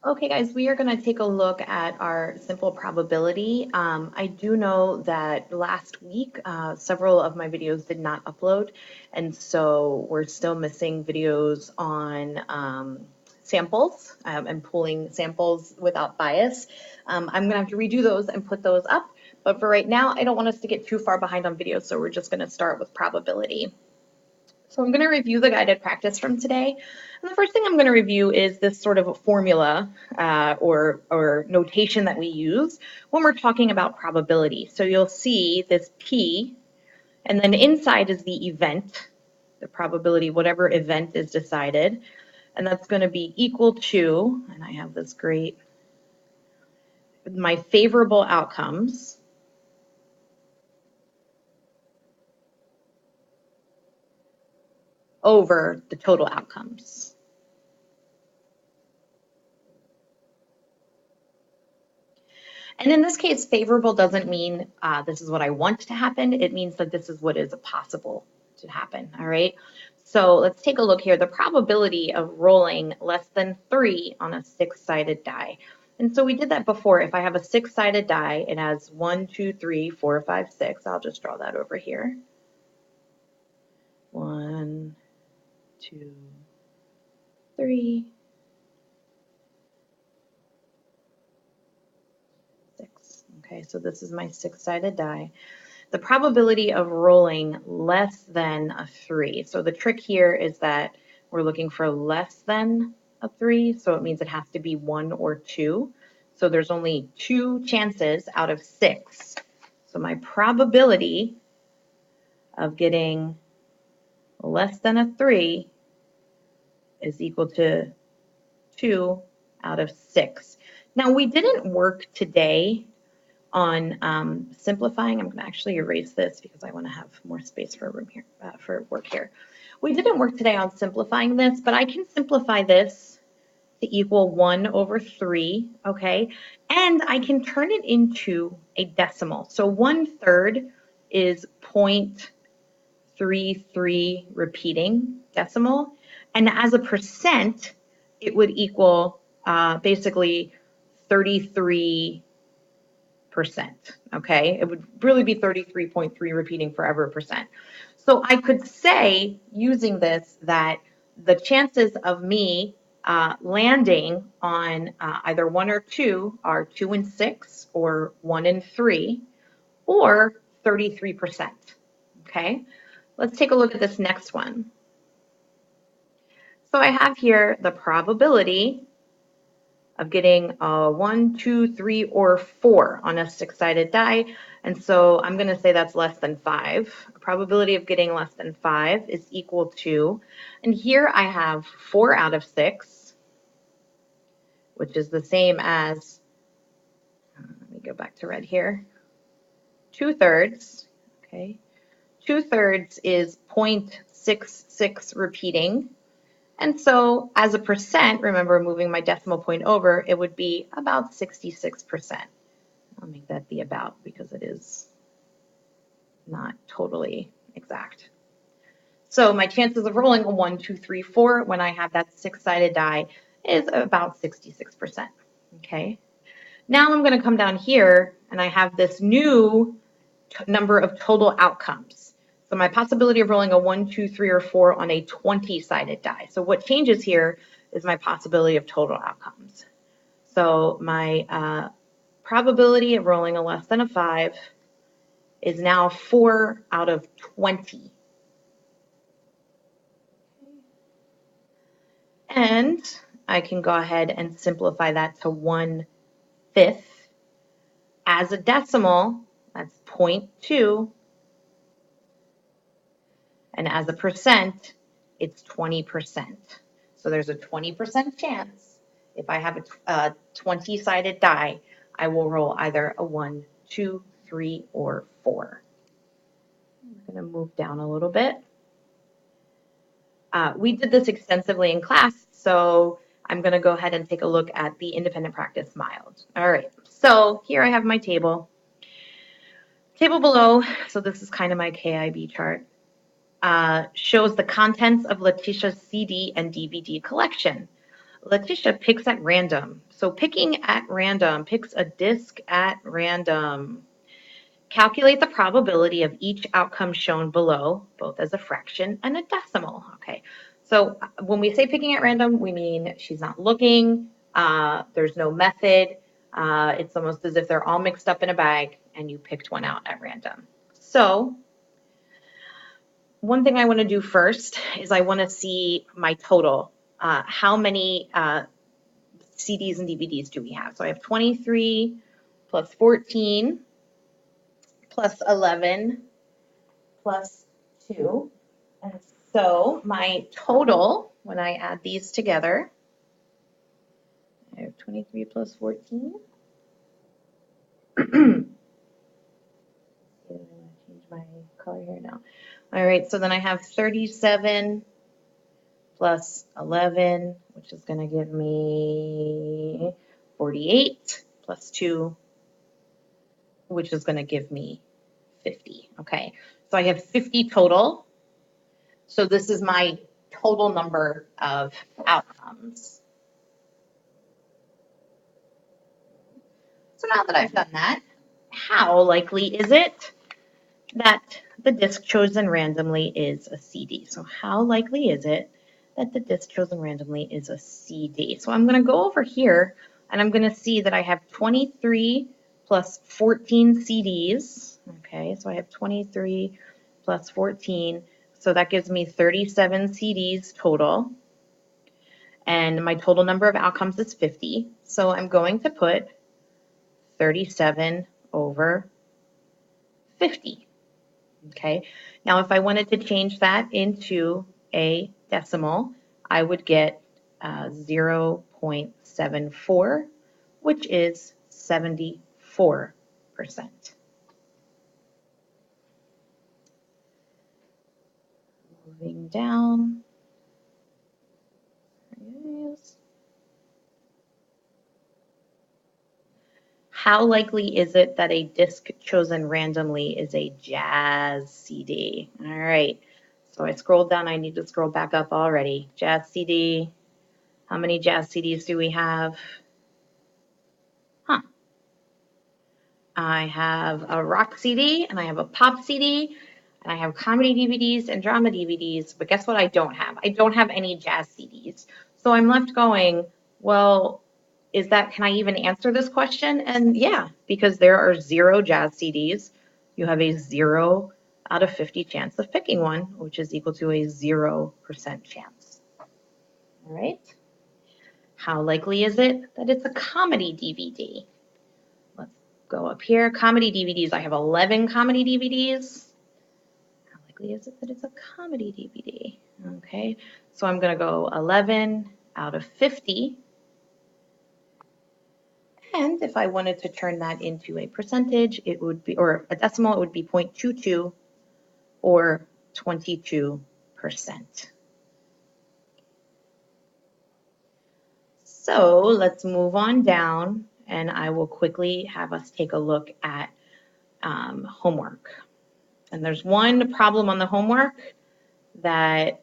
Okay, guys, we are going to take a look at our simple probability. I do know that last week, several of my videos did not upload, and so we're still missing videos on samples and pulling samples without bias. I'm going to have to redo those and put those up, but for right now, I don't want us to get too far behind on videos, so we're just going to start with probability. So I'm going to review the guided practice from today. And the first thing I'm going to review is this sort of a formula or notation that we use when we're talking about probability. So you'll see this P, and then inside is the event, the probability, whatever event is decided. And that's going to be equal to, and I have this great, my favorable outcomes over the total outcomes. And in this case, favorable doesn't mean this is what I want to happen. It means that this is what is possible to happen, all right? So let's take a look here. The probability of rolling less than 3 on a 6-sided die. And so we did that before. If I have a 6-sided die, it has 1, 2, 3, 4, 5, 6. I'll just draw that over here. 1, 2, 3, 6. Okay, so this is my 6-sided die. The probability of rolling less than a 3. So the trick here is that we're looking for less than a 3, so it means it has to be 1 or 2. So there's only 2 chances out of 6. So my probability of getting less than a 3 is equal to 2 out of 6. Now we didn't work today on simplifying. I'm going to actually erase this because I want to have more space for room here for work here. We didn't work today on simplifying this, but I can simplify this to equal 1 over 3, okay? And I can turn it into a decimal. So 1/3 is 0.33 repeating decimal. And as a percent, it would equal basically 33%. Okay, it would really be 33.3 repeating forever percent. So I could say using this that the chances of me landing on either 1 or 2 are 2 in 6 or 1 in 3 or 33%. Okay, let's take a look at this next one. So I have here the probability of getting a 1, 2, 3, or 4 on a 6-sided die. And so I'm going to say that's less than 5. The probability of getting less than 5 is equal to, and here I have 4 out of 6, which is the same as, let me go back to red here, 2/3, okay? 2/3 is 0.66 repeating. And so as a percent, remember moving my decimal point over, it would be about 66%. I'll make that be about because it is not totally exact. So my chances of rolling a 1, 2, 3, 4 when I have that 6-sided die is about 66%. Okay. Now I'm going to come down here and I have this new number of total outcomes. So my possibility of rolling a 1, 2, 3, or 4 on a 20-sided die. So what changes here is my possibility of total outcomes. So my probability of rolling a less than a 5 is now 4 out of 20. And I can go ahead and simplify that to 1/5. As a decimal, that's 0.2. And as a percent, it's 20%. So there's a 20% chance if I have a 20-sided die, I will roll either a 1, 2, 3, or 4. I'm going to move down a little bit. We did this extensively in class, so I'm going to go ahead and take a look at the independent practice mild. All right, so here I have my table. Table below, so this is kind of my KIB chart, shows the contents of Letitia's CD and DVD collection. Letitia picks at random. So picking at random, picks a disc at random. Calculate the probability of each outcome shown below, both as a fraction and a decimal. Okay, so when we say picking at random, we mean she's not looking, there's no method, it's almost as if they're all mixed up in a bag and you picked one out at random. So one thing I want to do first is I want to see my total. How many CDs and DVDs do we have? So I have 23 plus 14 plus 11 plus 2. And so my total, when I add these together, I have 23 plus 14. I'm going to change my color here now. All right, so then I have 37 plus 11, which is going to give me 48 plus 2, which is going to give me 50. Okay, so I have 50 total. So this is my total number of outcomes. So now that I've done that, how likely is it that the disc chosen randomly is a CD? So how likely is it that the disc chosen randomly is a CD? So I'm going to go over here and I'm going to see that I have 23 plus 14 CDs. Okay, so I have 23 plus 14. So that gives me 37 CDs total. And my total number of outcomes is 50. So I'm going to put 37 over 50. Okay, now if I wanted to change that into a decimal, I would get 0.74, which is 74%. Moving down. How likely is it that a disc chosen randomly is a jazz CD? All right, so I scrolled down. I need to scroll back up already. Jazz CD. How many jazz CDs do we have? Huh. I have a rock CD and I have a pop CD and I have comedy DVDs and drama DVDs, but guess what I don't have? I don't have any jazz CDs. So I'm left going, well, can I even answer this question? And yeah, because there are 0 jazz CDs, you have a 0 out of 50 chance of picking one, which is equal to a 0% chance. All right. How likely is it that it's a comedy DVD? Let's go up here. Comedy DVDs. I have 11 comedy DVDs. How likely is it that it's a comedy DVD? Okay, so I'm going to go 11 out of 50. And if I wanted to turn that into a percentage, it would be, or a decimal, it would be 0.22 or 22%. So let's move on down and I will quickly have us take a look at homework. And there's one problem on the homework that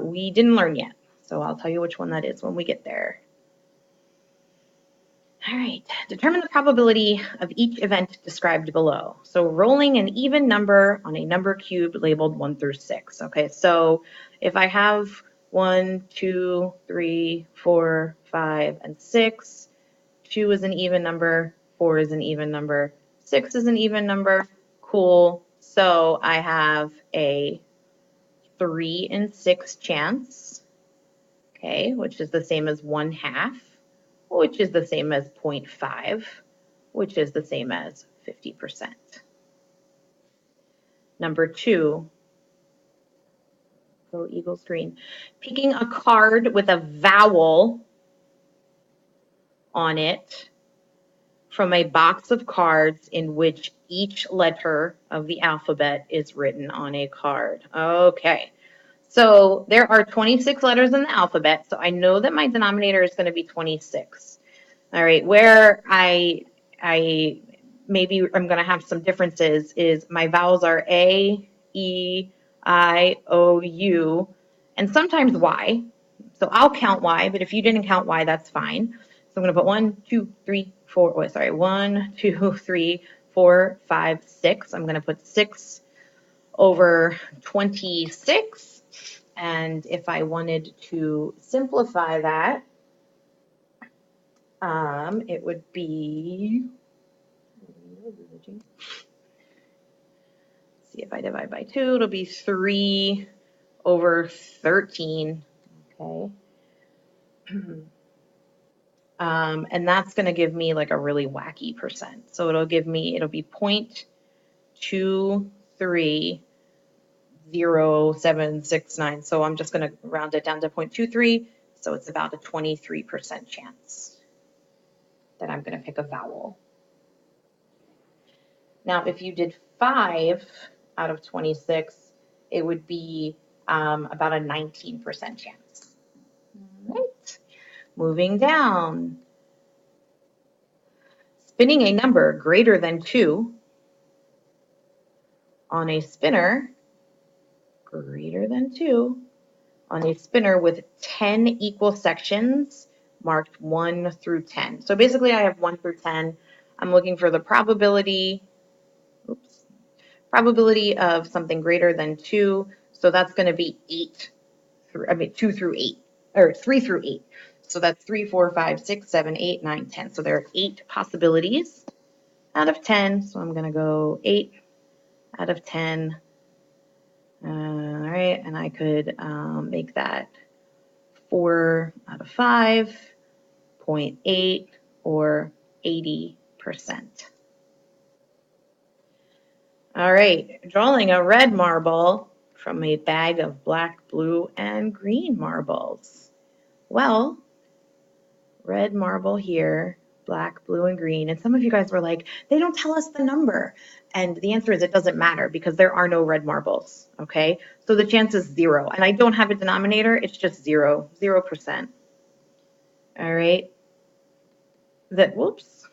we didn't learn yet. So I'll tell you which one that is when we get there. All right, determine the probability of each event described below. So rolling an even number on a number cube labeled 1 through 6. Okay, so if I have 1, 2, 3, 4, 5, and 6, 2 is an even number, 4 is an even number, 6 is an even number, cool. So I have a 3 in 6 chance, okay, which is the same as 1/2. Which is the same as 0.5, which is the same as 50%. Number 2, go Eagles green, picking a card with a vowel on it from a box of cards in which each letter of the alphabet is written on a card. Okay, so there are 26 letters in the alphabet, so I know that my denominator is going to be 26. All right, where I maybe I'm going to have some differences is my vowels are A, E, I, O, U, and sometimes Y. So I'll count Y, but if you didn't count Y, that's fine. So I'm going to put 1, 2, 3, 4, oh, sorry, 1, 2, 3, 4, 5, 6. I'm going to put 6 over 26. And if I wanted to simplify that, it would be, see if I divide by 2, it'll be 3 over 13. Okay. And that's going to give me like a really wacky percent. So it'll be 0.230769. So I'm just going to round it down to 0.23. So it's about a 23% chance that I'm going to pick a vowel. Now, if you did 5 out of 26, it would be about a 19% chance. All right. Moving down. Spinning a number greater than 2 on a spinner, with 10 equal sections marked 1 through 10. So basically I have 1 through 10. I'm looking for the probability of something greater than 2. So that's going to be 2 through 8, or 3 through 8. So that's 3, 4, 5, 6, 7, 8, 9, 10. So there are 8 possibilities out of 10. So I'm going to go 8 out of 10. All right, and I could make that 4 out of 5, 0.8, or 80%. All right, drawing a red marble from a bag of black, blue, and green marbles. Well, red marble here, black, blue, and green. And some of you guys were like, they don't tell us the number. And the answer is it doesn't matter because there are no red marbles, okay? So the chance is 0. And I don't have a denominator, it's just 0%. All right. Whoops.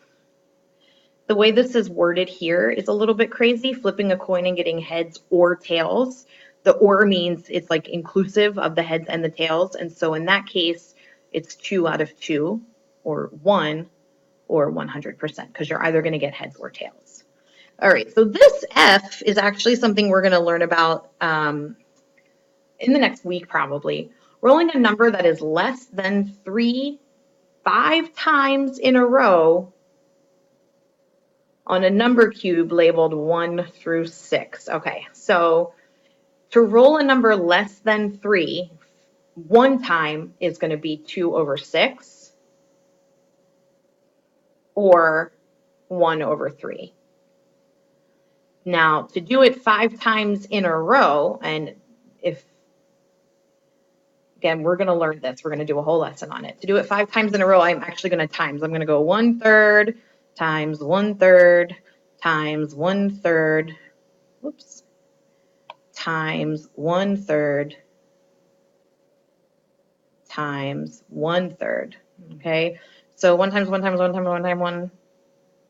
The way this is worded here is a little bit crazy, flipping a coin and getting heads or tails. The or means it's like inclusive of the heads and the tails. And so in that case, it's 2 out of 2 or 1 or 100% because you're either going to get heads or tails. All right, so this F is actually something we're going to learn about in the next week probably. Rolling a number that is less than 3 5 times in a row on a number cube labeled 1 through 6. Okay, so to roll a number less than 3, 1 time is going to be 2 over 6 or 1 over 3. Now, to do it 5 times in a row, and again, we're going to learn this. We're going to do a whole lesson on it. To do it 5 times in a row, I'm actually going to times. I'm going to go 1/3 times 1/3 times 1/3, times 1/3 times 1/3. Okay, so 1 times 1 times 1 times 1 times 1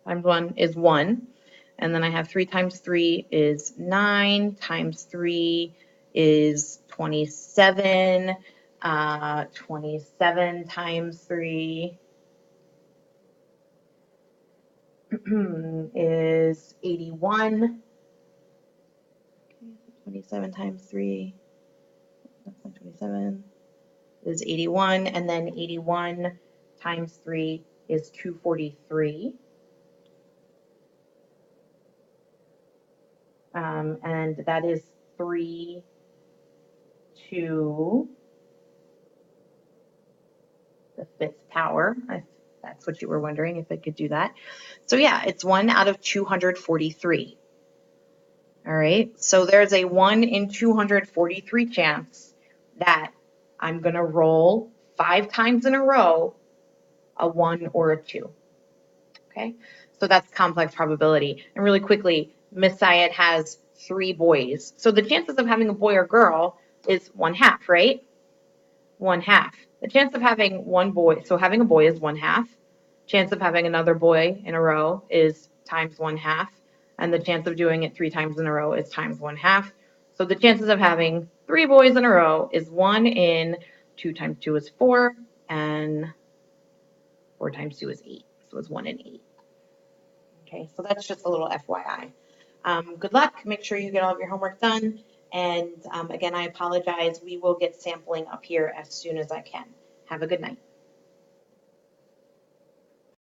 times 1 is 1. And then I have 3 times 3 is 9, times 3 is 27, 27 times 3 is 81. 27 times 3, that's not 27, is 81. And then 81 times 3 is 243. And that is 3 to the 5th power. If that's what you were wondering, if it could do that. So yeah, it's 1 out of 243. All right, so there's a 1 in 243 chance that I'm going to roll 5 times in a row a 1 or a 2. Okay, so that's complex probability. And really quickly, Miss Syed has 3 boys. So the chances of having a boy or girl is 1/2, right? 1/2. The chance of having one boy, so having a boy is 1/2. Chance of having another boy in a row is times 1/2. And the chance of doing it 3 times in a row is times 1/2. So the chances of having 3 boys in a row is 1 in 2 times 2 is 4, and 4 times 2 is 8. So it's 1 and 8. Okay, so that's just a little FYI. Good luck. Make sure you get all of your homework done. And again, I apologize. We will get sampling up here as soon as I can. Have a good night.